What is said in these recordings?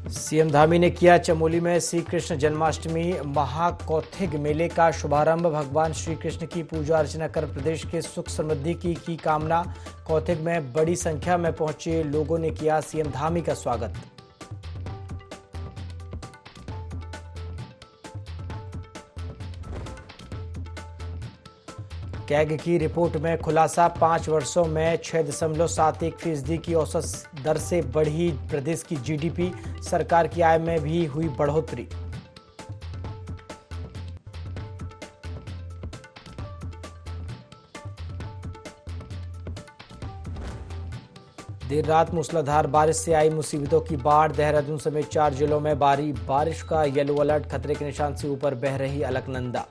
CM Dhami ने किया चमोली में श्री कृष्ण जन्माष्टमी महाकौथिग मेले का शुभारंभ। भगवान श्री कृष्ण की पूजा अर्चना कर प्रदेश के सुख समृद्धि की कामना। कौथिग में बड़ी संख्या में पहुंचे लोगों ने किया सीएम धामी का स्वागत। कैग की रिपोर्ट में खुलासा, 5 वर्षों में 6.71% की औसत दर से बढ़ी प्रदेश की जीडीपी। सरकार की आय में भी हुई बढ़ोतरी। देर रात मूसलाधार बारिश से आई मुसीबतों की बाढ़। देहरादून समेत 4 जिलों में भारी बारिश का येलो अलर्ट। खतरे के निशान से ऊपर बह रही अलकनंदा।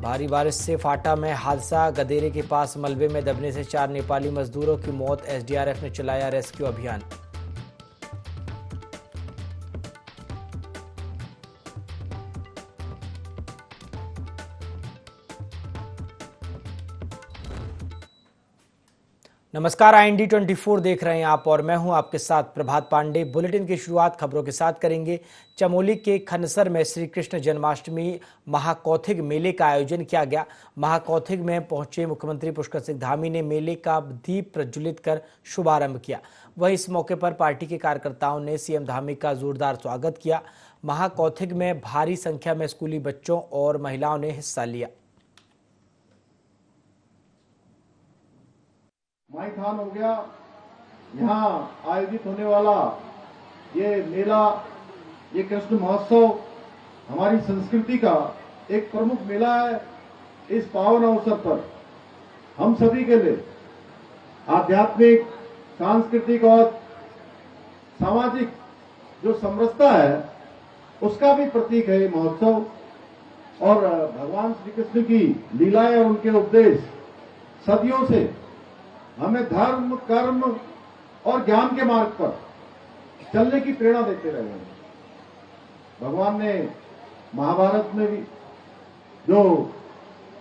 भारी बारिश से फाटा में हादसा। गदेरे के पास मलबे में दबने से 4 नेपाली मजदूरों की मौत। एसडीआरएफ ने चलाया रेस्क्यू अभियान। नमस्कार, IND 24 देख रहे हैं आप और मैं हूं आपके साथ प्रभात पांडे। बुलेटिन की शुरुआत खबरों के साथ करेंगे। चमोली के खनसर में श्री कृष्ण जन्माष्टमी महाकौथिग मेले का आयोजन किया गया। महाकौथिग में पहुंचे मुख्यमंत्री पुष्कर सिंह धामी ने मेले का दीप प्रज्वलित कर शुभारंभ किया। वहीं इस मौके पर पार्टी के कार्यकर्ताओं ने सीएम धामी का जोरदार स्वागत किया। महाकौथिग में भारी संख्या में स्कूली बच्चों और महिलाओं ने हिस्सा लिया। माईथान हो गया, यहाँ आयोजित होने वाला ये मेला, ये कृष्ण महोत्सव हमारी संस्कृति का एक प्रमुख मेला है। इस पावन अवसर पर हम सभी के लिए आध्यात्मिक, सांस्कृतिक और सामाजिक जो समरसता है उसका भी प्रतीक है ये महोत्सव। और भगवान श्री कृष्ण की लीलाएं और उनके उपदेश सदियों से हमें धर्म, कर्म और ज्ञान के मार्ग पर चलने की प्रेरणा देते रहे हैं। भगवान ने महाभारत में भी जो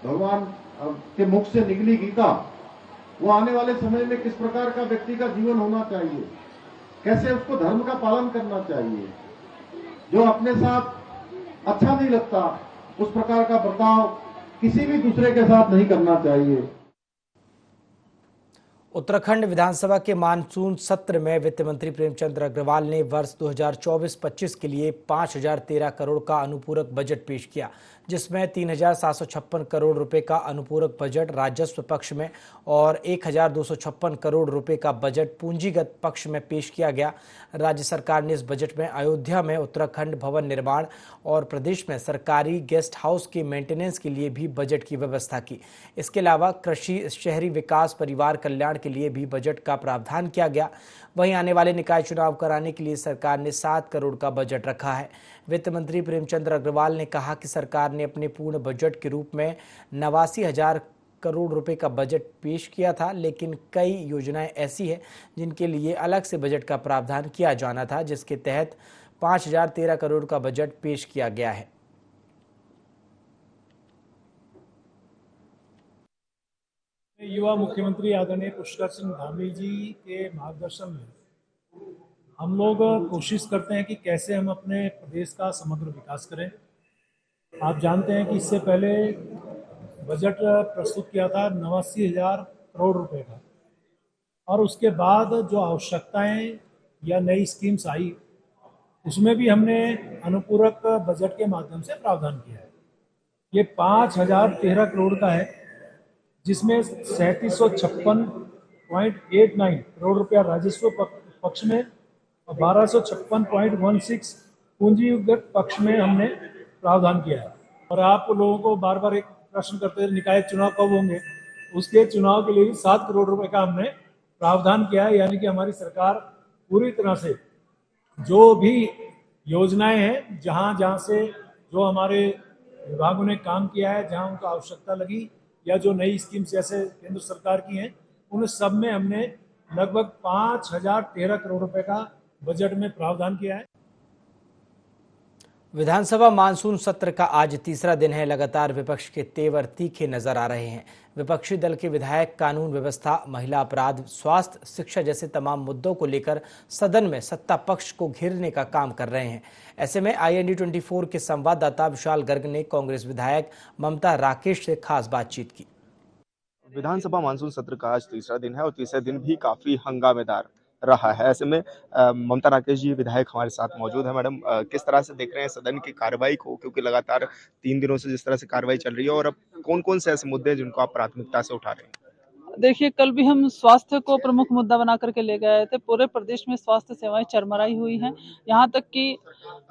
भगवान के मुख से निकली गीता, वो आने वाले समय में किस प्रकार का व्यक्ति का जीवन होना चाहिए, कैसे उसको धर्म का पालन करना चाहिए, जो अपने साथ अच्छा नहीं लगता उस प्रकार का बर्ताव किसी भी दूसरे के साथ नहीं करना चाहिए। उत्तराखंड विधानसभा के मानसून सत्र में वित्त मंत्री प्रेमचंद अग्रवाल ने वर्ष 2024-25 के लिए 5013 करोड़ का अनुपूरक बजट पेश किया, जिसमें 3756 करोड़ रुपए का अनुपूरक बजट राजस्व पक्ष में और 1256 करोड़ रुपए का बजट पूंजीगत पक्ष में पेश किया गया। राज्य सरकार ने इस बजट में अयोध्या में उत्तराखंड भवन निर्माण और प्रदेश में सरकारी गेस्ट हाउस के मेंटेनेंस के लिए भी बजट की व्यवस्था की। इसके अलावा कृषि, शहरी विकास, परिवार कल्याण के लिए भी बजट का प्रावधान किया गया। वहीं आने वाले निकाय चुनाव कराने के लिए सरकार ने 7 करोड़ का बजट रखा है। वित्त मंत्री प्रेमचंद अग्रवाल ने कहा कि सरकार ने अपने पूर्ण बजट के रूप में 89,000 करोड़ रुपए का बजट पेश किया था, लेकिन कई योजनाएं ऐसी हैं जिनके लिए अलग से बजट का प्रावधान किया जाना था, जिसके तहत 5013 करोड़ का बजट पेश किया गया है। युवा मुख्यमंत्री आदरणीय पुष्कर सिंह धामी जी के मार्गदर्शन में हम लोग कोशिश करते हैं कि कैसे हम अपने प्रदेश का समग्र विकास करें। आप जानते हैं कि इससे पहले बजट प्रस्तुत किया था 89,000 करोड़ रुपए का, और उसके बाद जो आवश्यकताएं या नई स्कीम्स आई उसमें भी हमने अनुपूरक बजट के माध्यम से प्रावधान किया है। ये 5013 करोड़ का है, जिसमें 3756.89 करोड़ रुपया राजस्व पक्ष में और 1256.16 पूंजीगत पक्ष में हमने प्रावधान किया है। और आप लोगों को बार बार एक प्रश्न करते हैं निकाय चुनाव कब होंगे, उसके चुनाव के लिए भी 7 करोड़ रुपए का हमने प्रावधान किया है। यानी कि हमारी सरकार पूरी तरह से जो भी योजनाएं हैं, जहां से जो हमारे विभागों ने काम किया है, जहां उनको आवश्यकता लगी, या जो नई स्कीम्स जैसे केंद्र सरकार की हैं, उन सब में हमने लगभग 5013 करोड़ रुपए का बजट में प्रावधान किया है। विधानसभा मानसून सत्र का आज तीसरा दिन है। लगातार विपक्ष के तेवर तीखे नजर आ रहे हैं। विपक्षी दल के विधायक कानून व्यवस्था, महिला अपराध, स्वास्थ्य, शिक्षा जैसे तमाम मुद्दों को लेकर सदन में सत्ता पक्ष को घेरने का काम कर रहे हैं। ऐसे में IND24 के संवाददाता विशाल गर्ग ने कांग्रेस विधायक ममता राकेश से खास बातचीत की। विधानसभा मानसून सत्र का आज तीसरा दिन है और तीसरे दिन भी काफी हंगामेदार रहा है। ऐसे में ममता राकेश जी विधायक हमारे साथ मौजूद है। मैडम, किस तरह से देख रहे हैं सदन की कार्रवाई को, क्योंकि लगातार 3 दिनों से जिस तरह से कार्रवाई चल रही है, और अब कौन कौन से ऐसे मुद्दे हैं जिनको आप प्राथमिकता से उठा रहे हैं? देखिए, कल भी हम स्वास्थ्य को प्रमुख मुद्दा बना करके ले गए थे। पूरे प्रदेश में स्वास्थ्य सेवाएं चरमराई हुई हैं। यहाँ तक कि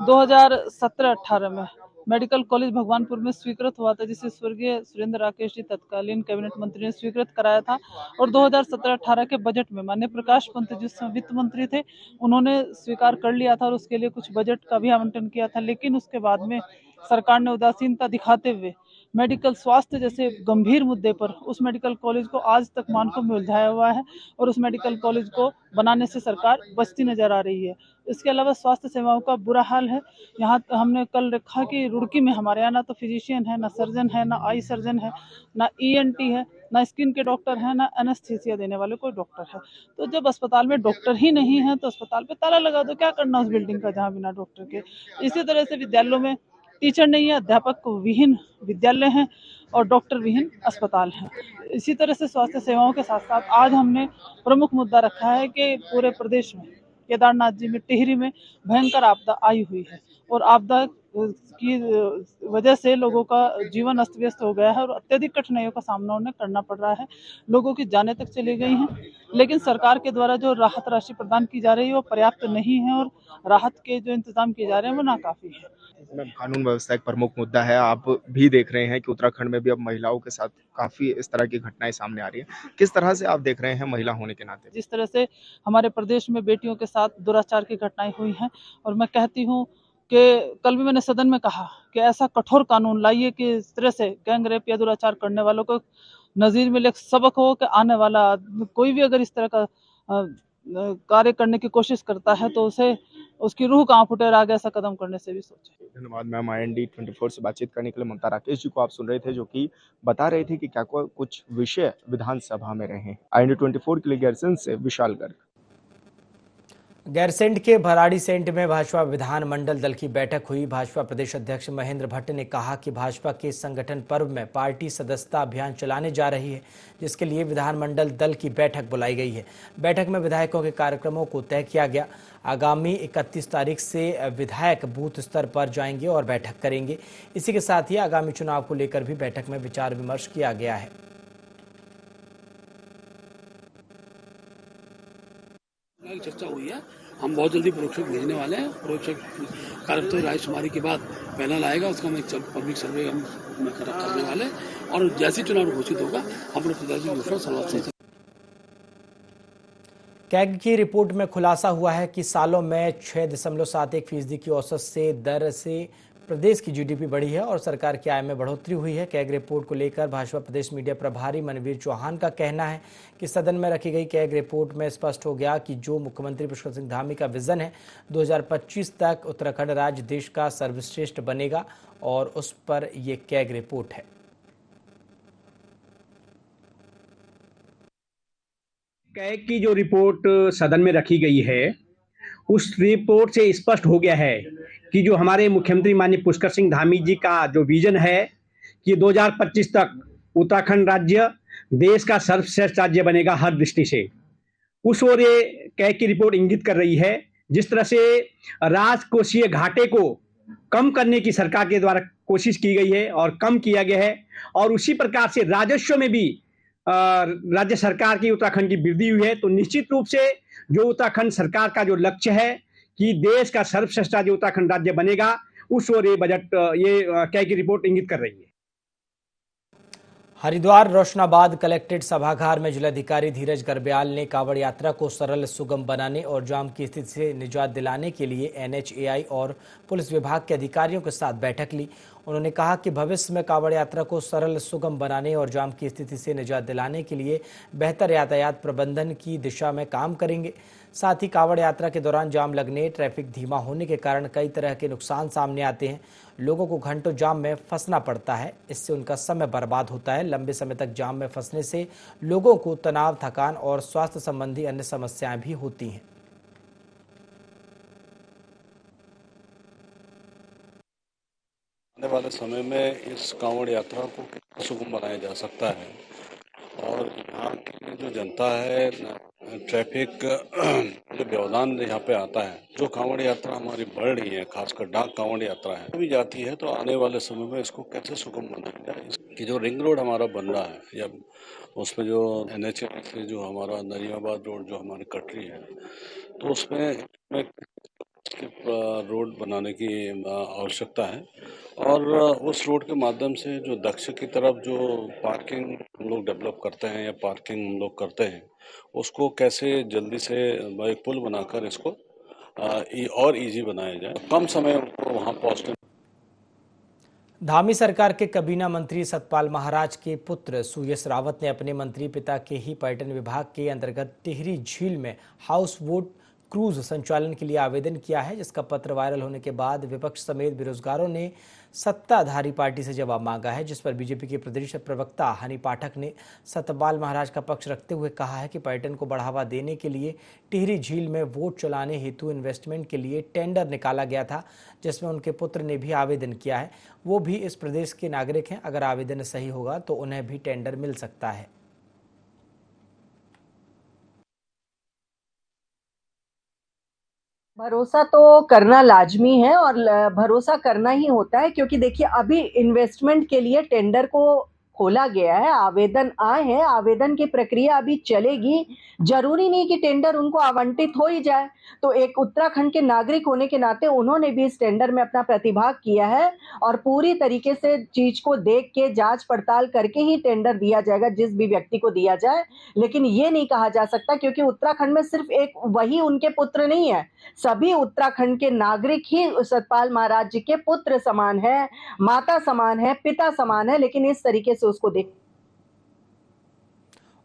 2017-18 में मेडिकल कॉलेज भगवानपुर में स्वीकृत हुआ था, जिसे स्वर्गीय सुरेंद्र राकेश जी तत्कालीन कैबिनेट मंत्री ने स्वीकृत कराया था। और 2017-18 के बजट में माननीय प्रकाश पंत जी वित्त मंत्री थे, उन्होंने स्वीकार कर लिया था और उसके लिए कुछ बजट का भी आवंटन किया था। लेकिन उसके बाद में सरकार ने उदासीनता दिखाते हुए मेडिकल स्वास्थ्य जैसे गंभीर मुद्दे पर उस मेडिकल कॉलेज को आज तक मानकों में उलझाया हुआ है और उस मेडिकल कॉलेज को बनाने से सरकार बचती नजर आ रही है। इसके अलावा स्वास्थ्य सेवाओं का बुरा हाल है। यहाँ हमने कल देखा कि रुड़की में हमारे यहाँ ना तो फिजिशियन है, ना सर्जन है, ना आई सर्जन है, ना ENT है, ना स्किन के डॉक्टर है, ना एनेस्थीसिया देने वाले कोई डॉक्टर है। तो जब अस्पताल में डॉक्टर ही नहीं है तो अस्पताल पे ताला लगा दो, क्या करना उस बिल्डिंग का जहाँ बिना डॉक्टर के। इसी तरह से विद्यालयों में टीचर नहीं है, अध्यापक विहीन विद्यालय हैं और डॉक्टर विहीन अस्पताल हैं। इसी तरह से स्वास्थ्य सेवाओं के साथ साथ आज हमने प्रमुख मुद्दा रखा है कि पूरे प्रदेश में केदारनाथ जी में टिहरी में भयंकर आपदा आई हुई है और आपदा की वजह से लोगों का जीवन अस्त व्यस्त हो गया है और अत्यधिक कठिनाइयों का सामना उन्हें करना पड़ रहा है। लोगों की जानें तक चली गई हैं, लेकिन सरकार के द्वारा जो राहत राशि प्रदान की जा रही है वो पर्याप्त नहीं है और राहत के जो इंतजाम किए जा रहे हैं वो नाकाफी है। कानून व्यवस्था एक प्रमुख मुद्दा है। आप भी देख रहे हैं कि उत्तराखंड में भी अब महिलाओं के साथ काफी इस तरह की घटनाएं सामने आ रही हैं। किस तरह से आप देख रहे हैं महिला होने के नाते? जिस तरह से हमारे प्रदेश में बेटियों के साथ दुराचार की घटनाएं हुई हैं, और मैं कहती हूँ कि कल भी मैंने सदन में कहा कि ऐसा कठोर कानून लाइए कि इस तरह से गैंग रेप या दुराचार करने वालों को नजीर में एक सबक हो कि आने वाला कोई भी अगर इस तरह का कार्य करने की कोशिश करता है तो उसे उसकी रूह कांप उठे और आगे ऐसा कदम करने से भी सोचे। धन्यवाद मैम। IND24 से बातचीत करने के लिए ममता राकेश जी को आप सुन रहे थे, जो कि बता रहे थे कि क्या कुछ विषय विधानसभा में रहे। IND24 के लिए गैरसैंण से विशाल गर्ग। गैरसैंण के भराड़ीसैंण में भाजपा विधानमंडल दल की बैठक हुई। भाजपा प्रदेश अध्यक्ष महेंद्र भट्ट ने कहा कि भाजपा के संगठन पर्व में पार्टी सदस्यता अभियान चलाने जा रही है, जिसके लिए विधानमंडल दल की बैठक बुलाई गई है। बैठक में विधायकों के कार्यक्रमों को तय किया गया। आगामी 31 तारीख से विधायक बूथ स्तर पर जाएंगे और बैठक करेंगे। इसी के साथ ही आगामी चुनाव को लेकर भी बैठक में विचार विमर्श किया गया है। चर्चा हुई है, हम बहुत जल्दी प्रोक्षक भेजने वाले हैं। प्रोक्षक कार्यक्रम रायशुमारी के बाद पैनल आएगा, उसका हम एक पब्लिक सर्वे हम करने वाले हैं और जैसे चुनाव घोषित होगा हम अपने प्रत्याशी की घोषणा समाप्त से। कैग की रिपोर्ट में खुलासा हुआ है कि सालों में 6.71% की औसत से दर से प्रदेश की GDP बढ़ी है और सरकार की आय में बढ़ोतरी हुई है। कैग रिपोर्ट को लेकर भाजपा प्रदेश मीडिया प्रभारी मनवीर चौहान का कहना है कि सदन में रखी गई कैग रिपोर्ट में स्पष्ट हो गया कि जो मुख्यमंत्री पुष्कर सिंह धामी का विजन है 2025 तक उत्तराखंड राज्य देश का सर्वश्रेष्ठ बनेगा और उस पर ये कैग रिपोर्ट है। कैग की जो रिपोर्ट सदन में रखी गई है उस रिपोर्ट से स्पष्ट हो गया है कि जो हमारे मुख्यमंत्री माननीय पुष्कर सिंह धामी जी का जो विजन है कि 2025 तक उत्तराखंड राज्य देश का सर्वश्रेष्ठ राज्य बनेगा हर दृष्टि से, उस ओर ये कैग की रिपोर्ट इंगित कर रही है। जिस तरह से राजकोषीय घाटे को कम करने की सरकार के द्वारा कोशिश की गई है और कम किया गया है, और उसी प्रकार से राजस्व में भी राज्य सरकार की उत्तराखंड की वृद्धि हुई है। तो निश्चित रूप से जो उत्तराखंड सरकार का जो लक्ष्य है कि देश का सर्वश्रेष्ठ राज्य उत्तराखंड राज्य बनेगा, उस ओर ये बजट ये कैग की रिपोर्ट इंगित कर रही है। हरिद्वार रोशनाबाद कलेक्ट्रेट सभागार में जिलाधिकारी धीरज गर्ब्याल ने कांवड़ यात्रा को सरल सुगम बनाने और जाम की स्थिति से निजात दिलाने के लिए NHAI और पुलिस विभाग के अधिकारियों के साथ बैठक ली। उन्होंने कहा कि भविष्य में कांवड़ यात्रा को सरल सुगम बनाने और जाम की स्थिति से निजात दिलाने के लिए बेहतर यातायात प्रबंधन की दिशा में काम करेंगे। साथ ही कांवड़ यात्रा के दौरान जाम लगने, ट्रैफिक धीमा होने के कारण कई तरह के नुकसान सामने आते हैं। लोगों को घंटों जाम में फंसना पड़ता है, इससे उनका समय बर्बाद होता है। लंबे समय तक जाम में फंसने से लोगों को तनाव, थकान और स्वास्थ्य संबंधी अन्य समस्याएं भी होती हैं। आने वाले समय में इस कांवड़ यात्रा को कितना सुगम बनाया जा सकता है और यहाँ की जो जनता है, ट्रैफिक जो व्यवधान यहाँ पे आता है, जो कांवड़ यात्रा हमारी बढ़ रही है, खासकर डाक कांवड़ यात्रा है भी जाती है, तो आने वाले समय में इसको कैसे सुगम बनाया जाए। कि जो रिंग रोड हमारा बन रहा है या उसमें जो NH से जो हमारा नरीमाबाद रोड जो हमारी कट रही है, तो उसमें रोड बनाने की आवश्यकता है और उस रोड के माध्यम से जो दक्षिण की तरफ जो पार्किंग हम लोग डेवलप करते हैं या पार्किंग हम लोग करते हैं, उसको कैसे जल्दी से एक पुल बनाकर इसको और इजी बनाया जाए, कम समय उनको वहाँ पहुँचने। धामी सरकार के कबीना मंत्री सतपाल महाराज के पुत्र सुयश रावत ने अपने मंत्री पिता के ही पर्यटन विभाग के अंतर्गत टिहरी झील में हाउस बोट क्रूज संचालन के लिए आवेदन किया है, जिसका पत्र वायरल होने के बाद विपक्ष समेत बेरोजगारों ने सत्ताधारी पार्टी से जवाब मांगा है, जिस पर बीजेपी के प्रदेश प्रवक्ता हनी पाठक ने सतपाल महाराज का पक्ष रखते हुए कहा है कि पर्यटन को बढ़ावा देने के लिए टिहरी झील में बोट चलाने हेतु इन्वेस्टमेंट के लिए टेंडर निकाला गया था, जिसमें उनके पुत्र ने भी आवेदन किया है। वो भी इस प्रदेश के नागरिक हैं। अगर आवेदन सही होगा तो उन्हें भी टेंडर मिल सकता है। भरोसा तो करना लाजमी है और भरोसा करना ही होता है, क्योंकि देखिए अभी इन्वेस्टमेंट के लिए टेंडर को खोला गया है, आवेदन आए हैं, आवेदन की प्रक्रिया अभी चलेगी। जरूरी नहीं कि टेंडर उनको आवंटित हो ही जाए, तो एक उत्तराखंड के नागरिक होने के नाते उन्होंने भी इस टेंडर में अपना प्रतिभाग किया है और पूरी तरीके से चीज को देख के जांच पड़ताल करके ही टेंडर दिया जाएगा, जिस भी व्यक्ति को दिया जाए। लेकिन ये नहीं कहा जा सकता, क्योंकि उत्तराखंड में सिर्फ एक वही उनके पुत्र नहीं है, सभी उत्तराखंड के नागरिक ही सतपाल महाराज जी के पुत्र समान है, माता समान है, पिता समान है, लेकिन इस तरीके से उसको देख।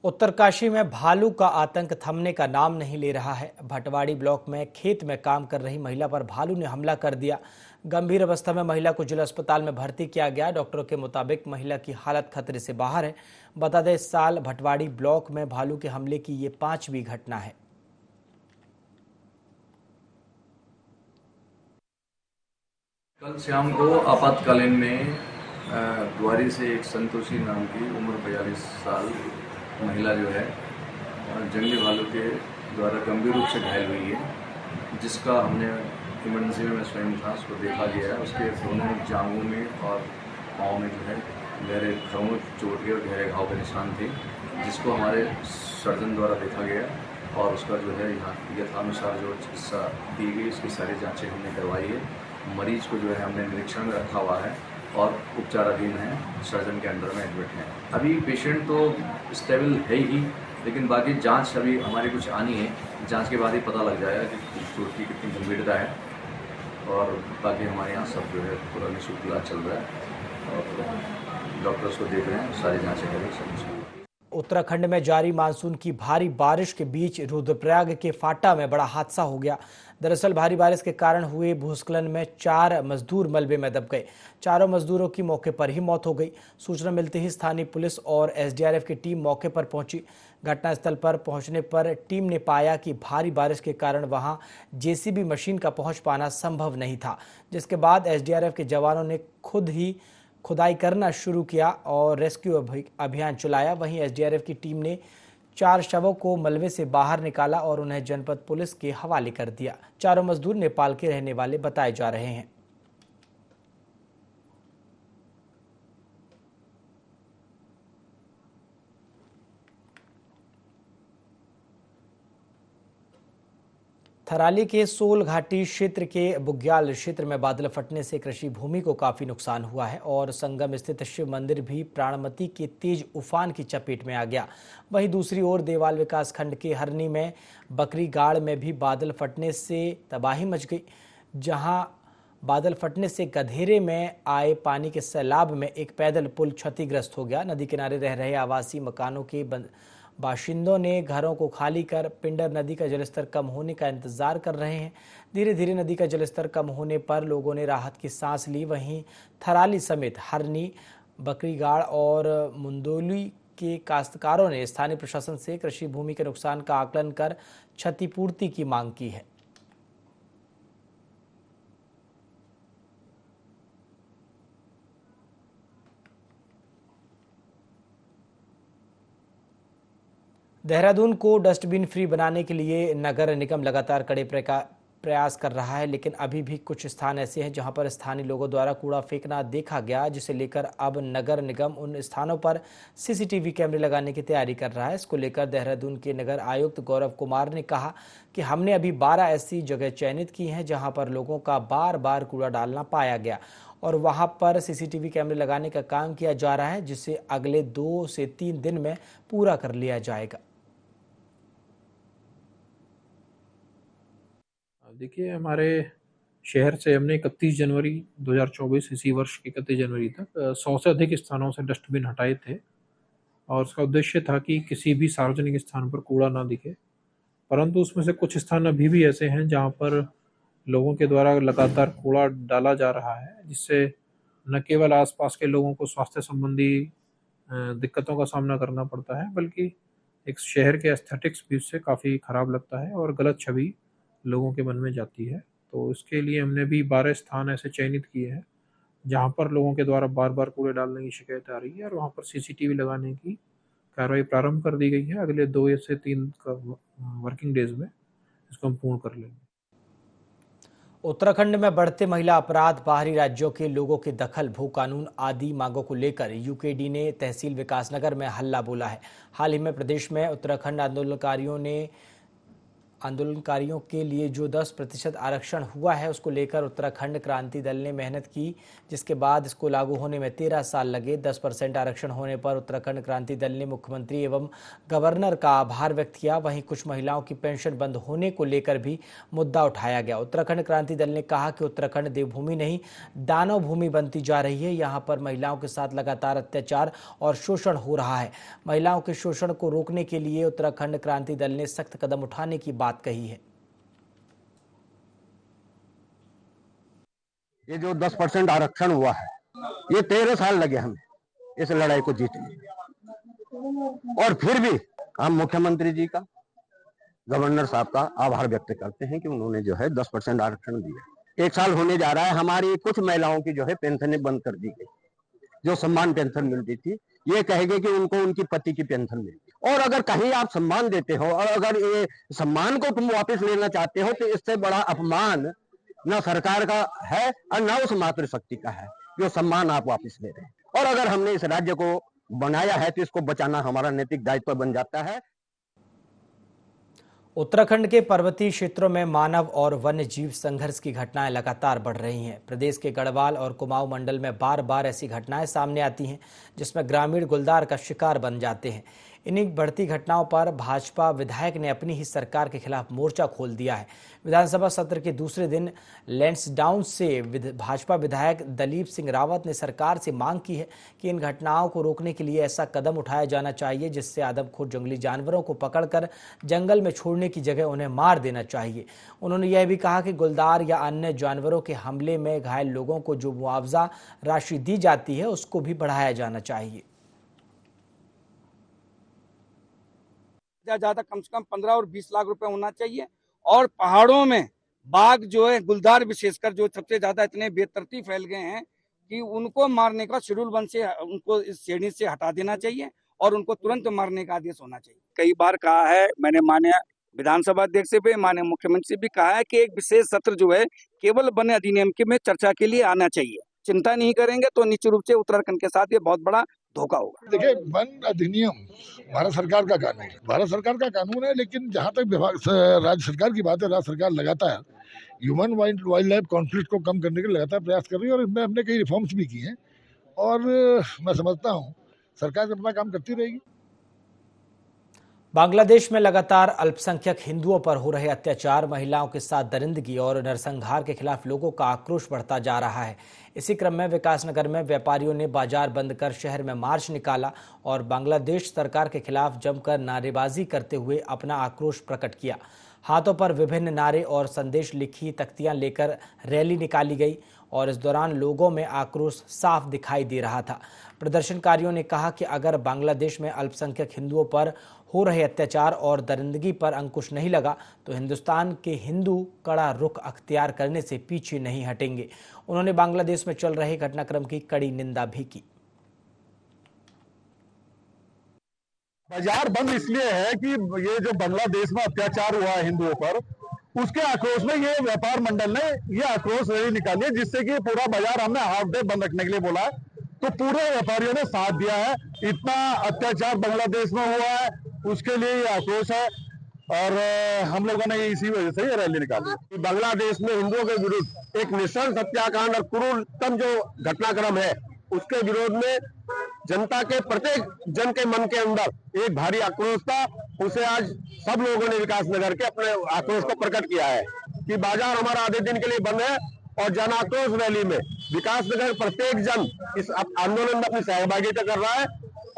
उत्तरकाशी में भालू का आतंक थमने का नाम नहीं ले रहा है। भटवाड़ी ब्लॉक में खेत में काम कर रही महिला पर भालू ने हमला कर दिया। गंभीर अवस्था में महिला को जिला अस्पताल में भर्ती किया गया। डॉक्टरों के मुताबिक महिला की हालत खतरे से बाहर है। बता दें, इस साल भटवाड़ी ब्लॉक में भालू के हमले की ये 5वीं घटना है। कल शाम को आपातकालीन में द्वारी से एक संतोषी नाम की उम्र 42 साल महिला जो है जंगली भालू के द्वारा गंभीर रूप से घायल हुई है, जिसका हमने इमरजेंसी में स्वयं था, उसको देखा गया है। उसके दोनों जांघों में और पाँव में जो है गहरे घावों चोट के और गहरे घाव के निशान थे, जिसको हमारे सर्जन द्वारा देखा गया और उसका जो है यहाँ यथानुसार जो चिकित्सा दी गई, उसकी सारी जाँचें हमने करवाई है। मरीज को जो है हमने निरीक्षण में रखा हुआ है और उपचाराधीन है, सर्जन के अंडर में एडमिट है। अभी पेशेंट तो स्टेबल है ही, लेकिन बाकी जांच अभी हमारी कुछ आनी है, जांच के बाद ही पता लग जाएगा कि चोट की कितनी गंभीरता है। और बाकी हमारे यहाँ सब जो है पूरा निःशुल्क इलाज चल रहा है और डॉक्टर्स को देख रहे हैं, सारी जाँचें करें सब। उत्तराखंड में जारी मानसून की भारी बारिश के बीच रुद्रप्रयाग के फाटा में बड़ा हादसा हो गया। दरअसल भारी बारिश के कारण हुए भूस्खलन में 4 मजदूर मलबे में दब गए। चारों मजदूरों की मौके पर ही मौत हो गई। सूचना मिलते ही स्थानीय पुलिस और SDRF की टीम मौके पर पहुंची। घटनास्थल पर पहुंचने पर टीम ने पाया कि भारी बारिश के कारण वहां JCB मशीन का पहुंच पाना संभव नहीं था, जिसके बाद SDRF के जवानों ने खुद ही खुदाई करना शुरू किया और रेस्क्यू अभियान चलाया। वहीं SDRF की टीम ने 4 शवों को मलबे से बाहर निकाला और उन्हें जनपद पुलिस के हवाले कर दिया। चारों मजदूर नेपाल के रहने वाले बताए जा रहे हैं। थराली के सोल घाटी क्षेत्र के बुग्याल क्षेत्र में बादल फटने से कृषि भूमि को काफी नुकसान हुआ है और संगम स्थित शिव मंदिर भी प्राणमती के तेज उफान की चपेट में आ गया। वहीं दूसरी ओर देवाल विकास खंड के हरनी में बकरी गाड़ में भी बादल फटने से तबाही मच गई, जहां बादल फटने से गधेरे में आए पानी के सैलाब में एक पैदल पुल क्षतिग्रस्त हो गया। नदी किनारे रह रहे आवासीय मकानों के बाशिंदों ने घरों को खाली कर पिंडर नदी का जलस्तर कम होने का इंतजार कर रहे हैं। धीरे धीरे नदी का जलस्तर कम होने पर लोगों ने राहत की सांस ली। वहीं थराली समेत हरनी, बकरीगाड़ और मुंदोली के काश्तकारों ने स्थानीय प्रशासन से कृषि भूमि के नुकसान का आकलन कर क्षतिपूर्ति की मांग की है। देहरादून को डस्टबिन फ्री बनाने के लिए नगर निगम लगातार कड़े प्रयास कर रहा है, लेकिन अभी भी कुछ स्थान ऐसे हैं जहां पर स्थानीय लोगों द्वारा कूड़ा फेंकना देखा गया, जिसे लेकर अब नगर निगम उन स्थानों पर सीसीटीवी कैमरे लगाने की तैयारी कर रहा है। इसको लेकर देहरादून के नगर आयुक्त गौरव कुमार ने कहा कि हमने अभी 12 ऐसी जगह चयनित की हैं जहां पर लोगों का बार बार कूड़ा डालना पाया गया और वहां पर सीसीटीवी कैमरे लगाने का काम किया जा रहा है, जिसे अगले 2 से 3 दिन में पूरा कर लिया जाएगा। देखिए, हमारे शहर से हमने 31 जनवरी 2024 इसी वर्ष की 31 जनवरी तक 100 से अधिक स्थानों से डस्टबिन हटाए थे और उसका उद्देश्य था कि किसी भी सार्वजनिक स्थान पर कूड़ा ना दिखे। परंतु उसमें से कुछ स्थान अभी भी ऐसे हैं जहां पर लोगों के द्वारा लगातार कूड़ा डाला जा रहा है, जिससे न केवल आसपास के लोगों को स्वास्थ्य संबंधी दिक्कतों का सामना करना पड़ता है, बल्कि एक शहर के एस्थेटिक्स भी उससे काफ़ी खराब लगता है और गलत छवि लोगों के मन में जाती है। तो इसके लिए हमने भी 12 स्थान ऐसे चयनित किए हैं जहां पर लोगों के द्वारा बार बार कूड़े डालने की शिकायत आ रही है और वहां पर सीसीटीवी लगाने की कार्रवाई प्रारंभ कर दी गई है। अगले 2 से 3 वर्किंग डेज में इसको हम पूर्ण कर लेंगे। उत्तराखंड में बढ़ते महिला अपराध, बाहरी राज्यों के लोगों के दखल, भू कानून आदि मांगों को लेकर यूकेडी ने तहसील विकासनगर में हल्ला बोला है। हाल ही में प्रदेश में उत्तराखंड आंदोलनकारियों के लिए जो 10% आरक्षण हुआ है, उसको लेकर उत्तराखंड क्रांति दल ने मेहनत की, जिसके बाद इसको लागू होने में 13 साल लगे। 10% आरक्षण होने पर उत्तराखंड क्रांति दल ने मुख्यमंत्री एवं गवर्नर का आभार व्यक्त किया। वहीं कुछ महिलाओं की पेंशन बंद होने को लेकर भी मुद्दा उठाया गया। उत्तराखंड क्रांति दल ने कहा कि उत्तराखंड देवभूमि नहीं, दानव भूमि बनती जा रही है। यहाँ पर महिलाओं के साथ लगातार अत्याचार और शोषण हो रहा है। महिलाओं के शोषण को रोकने के लिए उत्तराखंड क्रांति दल ने सख्त कदम उठाने की बात कही है। ये जो 10% आरक्षण हुआ है, ये 13 साल लगे हमें इस लड़ाई को जीतने, और फिर भी हम मुख्यमंत्री जी का, गवर्नर साहब का आभार व्यक्त करते हैं कि उन्होंने जो है 10% आरक्षण दिया। 1 साल होने जा रहा है, हमारी कुछ महिलाओं की जो है पेंशनें बंद कर दी गई। जो सम्मान पेंशन मिलती थी, ये कहेंगे कि उनको उनकी पति की पेंशन मिलती। और अगर कहीं आप सम्मान देते हो और अगर ये सम्मान को तुम वापस लेना चाहते हो, तो इससे बड़ा अपमान न सरकार का है और न उस मातृशक्ति का है जो सम्मान आप वापस ले रहे हैं। और अगर हमने इस राज्य को बनाया है तो इसको बचाना हमारा नैतिक दायित्व बन जाता है। उत्तराखंड के पर्वतीय क्षेत्रों में मानव और वन्य जीव संघर्ष की घटनाएं लगातार बढ़ रही हैं। प्रदेश के गढ़वाल और कुमाऊं मंडल में बार बार ऐसी घटनाएं सामने आती हैं जिसमें ग्रामीण गुलदार का शिकार बन जाते हैं। इन्हीं बढ़ती घटनाओं पर भाजपा विधायक ने अपनी ही सरकार के खिलाफ मोर्चा खोल दिया है। विधानसभा सत्र के दूसरे दिन लैंसडाउन से भाजपा विधायक दलीप सिंह रावत ने सरकार से मांग की है कि इन घटनाओं को रोकने के लिए ऐसा कदम उठाया जाना चाहिए जिससे आदमखोर जंगली जानवरों को पकड़कर जंगल में छोड़ने की जगह उन्हें मार देना चाहिए। उन्होंने यह भी कहा कि गुलदार या अन्य जानवरों के हमले में घायल लोगों को जो मुआवजा राशि दी जाती है उसको भी बढ़ाया जाना चाहिए। ज्यादा कम से कम 15 और 20 लाख रुपए होना चाहिए। और पहाड़ों में बाघ जो है, गुलदार विशेषकर, जो सबसे ज्यादा इतने बेतरतीब फैल गए हैं कि उनको मारने का शेड्यूल 1 से उनको इस श्रेणी से हटा देना चाहिए और उनको तुरंत मारने का आदेश होना चाहिए। कई बार कहा है मैंने, माननीय विधानसभा अध्यक्ष से भी, माननीय मुख्यमंत्री से भी कहा है कि एक विशेष सत्र जो है केवल वन अधिनियम के में चर्चा के लिए आना चाहिए। चिंता नहीं करेंगे तो निश्चित रूप से उत्तराखंड के साथ ये बहुत बड़ा धोखा होगा। देखिए, वन अधिनियम भारत सरकार का कानून है, भारत सरकार का कानून है, लेकिन जहां तक राज्य सरकार की बात है, राज्य सरकार लगातार ह्यूमन वाइल्ड लाइफ कॉन्फ्लिक्ट को कम करने के लिए लगातार प्रयास कर रही है और इसमें हमने कई रिफॉर्म्स भी किए हैं और मैं समझता हूँ सरकार अपना काम करती रहेगी। बांग्लादेश में लगातार अल्पसंख्यक हिंदुओं पर हो रहे अत्याचार, महिलाओं के साथ दरिंदगी और नरसंहार के खिलाफ लोगों का आक्रोश बढ़ता जा रहा है। इसी क्रम में विकासनगर में व्यापारियों ने बाजार बंद कर शहर में मार्च निकाला और बांग्लादेश सरकार के खिलाफ जमकर नारेबाजी करते हुए अपना आक्रोश प्रकट किया। हाथों पर विभिन्न नारे और संदेश लिखी तख्तियां लेकर रैली निकाली गई और इस दौरान लोगों में आक्रोश साफ दिखाई दे रहा था। प्रदर्शनकारियों ने कहा कि अगर बांग्लादेश में अल्पसंख्यक हिंदुओं पर हो रहे अत्याचार और दरिंदगी पर अंकुश नहीं लगा तो हिंदुस्तान के हिंदू कड़ा रुख अख्तियार करने से पीछे नहीं हटेंगे। उन्होंने बांग्लादेश में चल रहे घटनाक्रम की कड़ी निंदा भी की। बाजार बंद इसलिए है कि ये जो बांग्लादेश में अत्याचार हुआ है हिंदुओं पर, उसके आक्रोश में ये व्यापार मंडल ने ये आक्रोश रैली निकाली है, जिससे कि पूरा बाजार हमने हाफ डे बंद रखने के लिए बोला है। तो पूरे व्यापारियों ने साथ दिया है। इतना अत्याचार बांग्लादेश में हुआ है, उसके लिए ये आक्रोश है और हम लोगों ने इसी वजह से ये रैली निकाली। बांग्लादेश में हिंदुओं के विरुद्ध एक नृशंस हत्याकांड और क्रूरतम जो घटनाक्रम है, उसके विरोध में जनता के प्रत्येक जन के मन के अंदर एक भारी आक्रोश था। उसे आज सब लोगों ने विकासनगर के अपने आक्रोश को प्रकट किया है कि बाजार हमारा आधे दिन के लिए बंद है और जन आक्रोश रैली में विकासनगर प्रत्येक जन इस आंदोलन में अपनी सहभागिता कर रहा है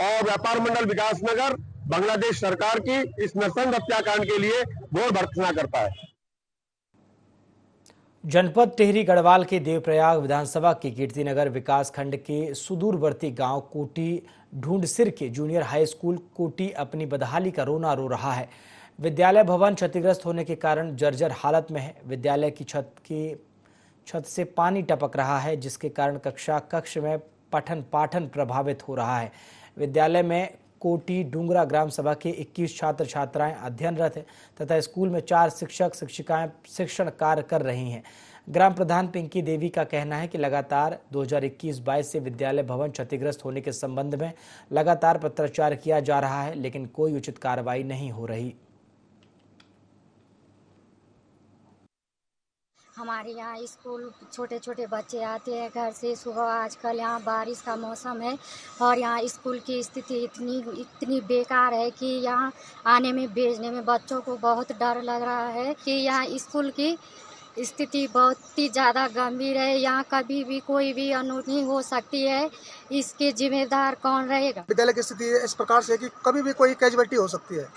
और व्यापार मंडल विकासनगर बांग्लादेश सरकार की इस नृशंस हत्याकांड के लिए घोर भर्त्सना करता है। जनपद टिहरी गढ़वाल के देवप्रयाग विधानसभा के कीर्तिनगर विकास खंड के सुदूरवर्ती गांव कोटी ढूंढसिर के जूनियर हाई स्कूल कोटी अपनी बदहाली का रोना रो रहा है। विद्यालय भवन क्षतिग्रस्त होने के कारण जर्जर हालत में है। विद्यालय की छत से पानी टपक रहा है, जिसके कारण कक्ष में पठन पाठन प्रभावित हो रहा है। विद्यालय में कोटी डूंगरा ग्राम सभा के 21 छात्र छात्राएं अध्ययनरत हैं तथा स्कूल में 4 शिक्षक शिक्षिकाएं शिक्षण कार्य कर रही हैं। ग्राम प्रधान पिंकी देवी का कहना है कि लगातार 2021-22 से विद्यालय भवन क्षतिग्रस्त होने के संबंध में लगातार पत्राचार किया जा रहा है, लेकिन कोई उचित कार्रवाई नहीं हो रही। हमारे यहाँ स्कूल छोटे छोटे बच्चे आते हैं घर से सुबह। आजकल यहाँ बारिश का मौसम है और यहाँ स्कूल की स्थिति इतनी बेकार है कि यहाँ आने में भेजने में बच्चों को बहुत डर लग रहा है कि यहाँ स्कूल की स्थिति बहुत ही ज़्यादा गंभीर है। यहाँ कभी भी कोई भी अनहोनी हो सकती है, इसके जिम्मेदार कौन रहेगा। विद्यालय की स्थिति इस प्रकार से कि कभी भी कोई कैजुअलिटी हो सकती है।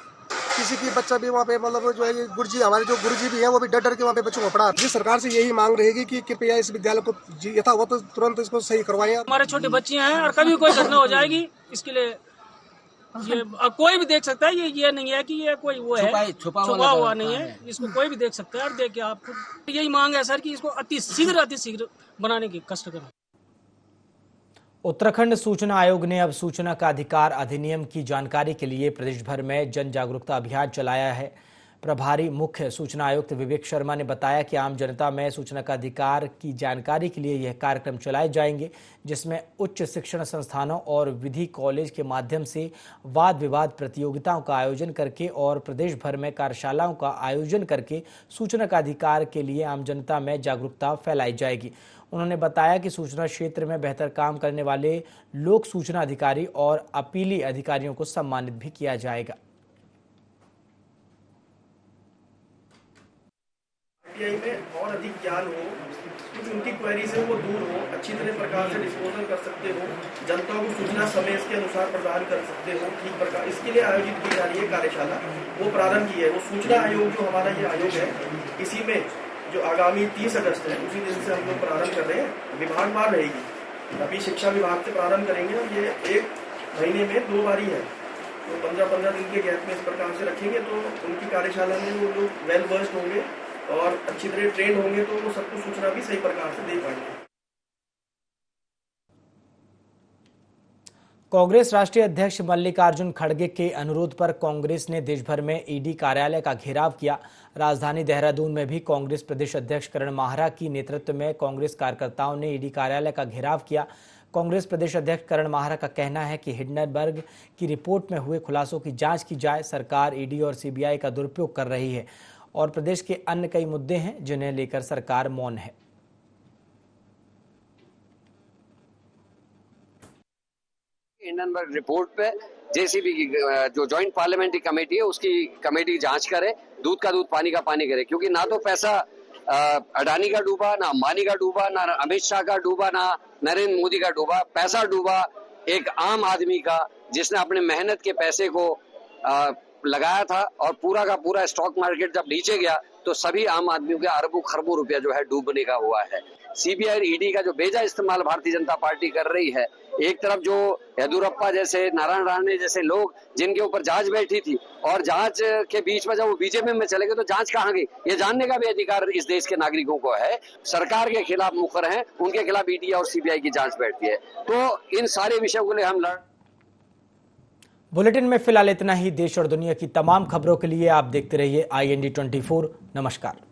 किसी की बच्चा भी वहाँ पे मतलब जो है गुरुजी हमारे जो गुरुजी भी है वो भी डर के वहाँ पे बच्चों को पढ़ा। जी सरकार से यही मांग रहेगी कि कृपया इस विद्यालय को यथावत तुरंत इसको सही करवाएं। हमारे छोटे बच्चे हैं और कभी कोई घटना हो जाएगी, इसके लिए ये कोई भी देख सकता है। ये नहीं है कि ये कोई वो है छुपा हुआ नहीं है, इसको कोई भी देख सकता है। और देखिए आपको यही मांग है सर कि इसको अति शीघ्र बनाने की कष्ट करें। उत्तराखंड सूचना आयोग ने अब सूचना का अधिकार अधिनियम की जानकारी के लिए प्रदेश भर में जन जागरूकता अभियान चलाया है। प्रभारी मुख्य सूचना आयुक्त विवेक शर्मा ने बताया कि आम जनता में सूचना का अधिकार की जानकारी के लिए यह कार्यक्रम चलाए जाएंगे, जिसमें उच्च शिक्षण संस्थानों और विधि कॉलेज के माध्यम से वाद विवाद प्रतियोगिताओं का आयोजन करके और प्रदेश भर में कार्यशालाओं का आयोजन करके सूचना का अधिकार के लिए आम जनता में जागरूकता फैलाई जाएगी। उन्होंने बताया कि सूचना क्षेत्र में बेहतर काम करने वाले लोक सूचना अधिकारी और अपीली अधिकारियों को सम्मानित भी किया जाएगा। आरटीआई में और अधिक ज्ञान हो, कुछ उनकी क्वेरीज है वो दूर हो, अच्छी तरह प्रकार से डिस्पोजल कर सकते हो, जनता को सूचना समय इसके अनुसार प्रदान कर सकते हो ठीक प्रकार। इसके लिए आयोजित की जा रही है कार्यशाला, वो प्रारंभ की है। वो सूचना आयोग जो हमारा ये आयोग है, इसी में जो आगामी 30 अगस्त है उसी दिन से हम लोग प्रारंभ कर रहे हैं। विभागवार रहेगी, अभी शिक्षा विभाग से प्रारंभ करेंगे और ये 1 महीने में 2 बारी है, तो 15-15 दिन के गैप में इस प्रकार से रखेंगे। तो उनकी कार्यशाला में वो लोग वेल वर्स्ड होंगे और अच्छी तरह ट्रेन होंगे, तो वो सबको सूचना भी सही प्रकार से दे पाएंगे। कांग्रेस राष्ट्रीय अध्यक्ष मल्लिकार्जुन खड़गे के अनुरोध पर कांग्रेस ने देश भर में ईडी कार्यालय का घेराव किया। राजधानी देहरादून में भी कांग्रेस प्रदेश अध्यक्ष करण माहरा की नेतृत्व में कांग्रेस कार्यकर्ताओं ने ईडी कार्यालय का घेराव किया। कांग्रेस प्रदेश अध्यक्ष करण माहरा का कहना है कि हिंडनबर्ग की रिपोर्ट में हुए खुलासों की जांच की जाए। सरकार ईडी और सीबीआई का दुरुपयोग कर रही है और प्रदेश के अन्य कई मुद्दे हैं जिन्हें लेकर सरकार मौन है। हिंडनबर्ग रिपोर्ट पे जेसीबी की जो जॉइंट पार्लियामेंट्री कमेटी है उसकी कमेटी जांच करे, दूध का दूध पानी का पानी करे, क्योंकि ना तो पैसा अडानी का डूबा, ना अंबानी का डूबा, ना अमित शाह का डूबा, ना नरेंद्र मोदी का डूबा। पैसा डूबा एक आम आदमी का जिसने अपने मेहनत के पैसे को लगाया था, और पूरा का पूरा स्टॉक मार्केट जब नीचे गया तो सभी आम आदमियों के अरबों खरबों रुपया जो है डूबने का हुआ है। सीबीआई और ईडी का जो बेजा इस्तेमाल भारतीय जनता पार्टी कर रही है, एक तरफ जो येदुरप्पा जैसे, नारायण राणे जैसे लोग जिनके ऊपर जांच बैठी थी, और जांच के बीच में जब वो बीजेपी में चले गए तो जांच कहाँ गई, ये जानने का भी अधिकार इस देश के नागरिकों को है। सरकार के खिलाफ मुखर हैं, उनके खिलाफ ईडी और सीबीआई की जांच बैठती है। तो इन सारे विषयों को लेकर हम बुलेटिन में फिलहाल इतना ही। देश और दुनिया की तमाम खबरों के लिए आप देखते रहिए IND24। नमस्कार।